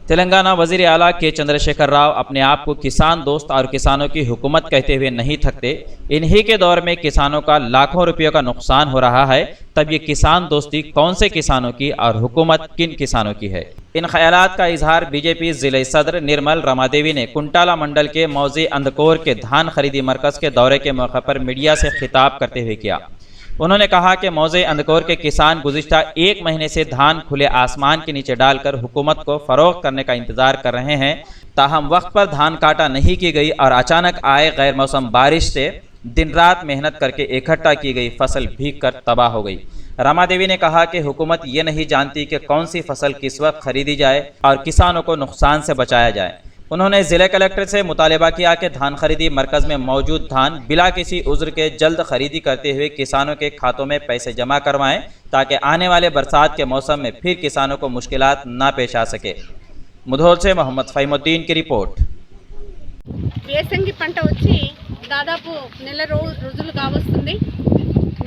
तेलंगाना वजीर आला के चंद्रशेखर राव अपने आप को किसान दोस्त और किसानों की हुकूमत कहते हुए नहीं थकते। इन्हीं के दौर में किसानों का लाखों रुपयों का नुकसान हो रहा है, तब ये किसान दोस्ती कौन से किसानों की और हुकूमत किन किसानों की है। इन ख्यालात का इजहार बीजेपी जिले सदर निर्मल रमादेवी ने कुंटाला मंडल के मौजे अंधकोर के धान खरीदी मरकज के दौरे के मौके पर मीडिया से खिताब करते हुए किया। उन्होंने कहा कि मौजे अंधकोर के किसान गुज़िश्ता एक महीने से धान खुले आसमान के नीचे डालकर हुकूमत को फरोख्त करने का इंतजार कर रहे हैं, ताहम वक्त पर धान काटा नहीं की गई और अचानक आए गैर मौसम बारिश से दिन रात मेहनत करके इकट्ठा की गई फसल भीग कर तबाह हो गई। रमादेवी ने कहा कि हुकूमत ये नहीं जानती कि कौन सी फसल किस वक्त खरीदी जाए और किसानों को नुकसान से बचाया जाए। उन्होंने जिले कलेक्टर से मुतालिबा किया कि धान खरीदी मरकज में मौजूद धान बिला किसी उज़्र के जल्द खरीदी करते हुए किसानों के खातों में पैसे जमा करवाएं, ताकि आने वाले बरसात के मौसम में फिर किसानों को मुश्किलात ना पेश आ सके। मुधोल से मोहम्मद फहीमुद्दीन की रिपोर्ट। వేసంగి పంట వచ్చి దాదాపు నెల రోజులు కావస్తుంది।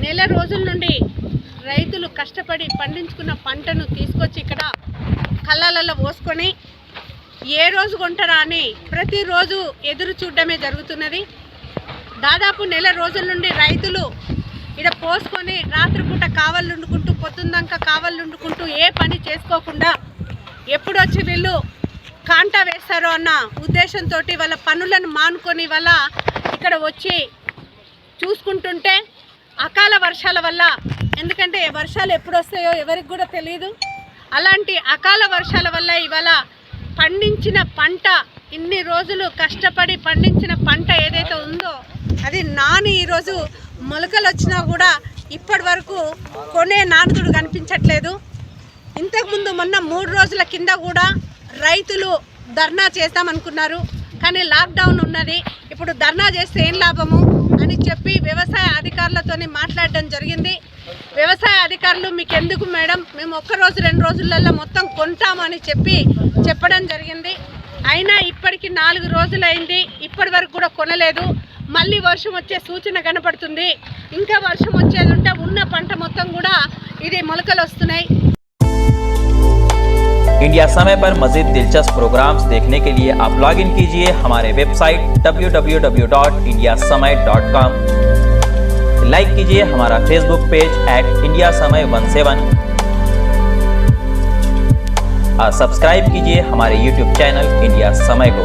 నెల రోజుల నుండి రైతులు కష్టపడి పండించుకున్న పంటను తీసుకొచ్చి ఇక్కడ కళ్ళాలలో పోసుకొని ఏ రోజు కొంటారా అని ప్రతిరోజు ఎదురు చూడడమే జరుగుతున్నది। దాదాపు నెల రోజుల నుండి రైతులు ఇక్కడ పోసుకొని రాత్రిపూట కావలుండుకుంటూ పొద్దుందాక కావలుండుకుంటూ ఏ పని చేసుకోకుండా ఎప్పుడొచ్చి వీళ్ళు కాంటా వేస్తారో అన్న ఉద్దేశంతో వాళ్ళ పనులను మానుకొని వాళ్ళ ఇక్కడ వచ్చి చూసుకుంటుంటే అకాల వర్షాల వల్ల, ఎందుకంటే వర్షాలు ఎప్పుడు వస్తాయో ఎవరికి కూడా తెలియదు, అలాంటి అకాల వర్షాల వల్ల ఇవాళ పండించిన పంట, ఇన్ని రోజులు కష్టపడి పండించిన పంట ఏదైతే ఉందో అది నాని ఈరోజు మొలకలు వచ్చినా కూడా ఇప్పటి వరకు కొనే నానుతుడు కనిపించట్లేదు। ఇంతకుముందు మొన్న 3 రోజుల కింద కూడా రైతులు ధర్నా చేస్తామనుకున్నారు, కానీ లాక్డౌన్ ఉన్నది, ఇప్పుడు ధర్నా చేస్తే ఏం లాభము అని చెప్పి వ్యవసాయ అధికారులతో మాట్లాడడం జరిగింది। వ్యవసాయ అధికారులు మీకు ఎందుకు మేడం, మేము 1 రోజు 2 రోజులలో మొత్తం కొంటామని చెప్పడం జరిగింది। అయినా ఇప్పటికి 4 రోజులు అయింది, ఇప్పటి వరకు కూడా కొనలేదు। మళ్ళీ వర్షం వచ్చే సూచన కనపడుతుంది, ఇంకా వర్షం వచ్చేది ఉంటే ఉన్న పంట మొత్తం కూడా ఇది మొలకలు వస్తున్నాయి। इंडिया समय पर मज़ीद दिलचस्प प्रोग्राम्स देखने के लिए आप लॉग इन कीजिए हमारे वेबसाइट www.indiasamay.com। लाइक कीजिए हमारा फेसबुक पेज @indiasamay17 और सब्सक्राइब कीजिए हमारे यूट्यूब चैनल इंडिया समय को।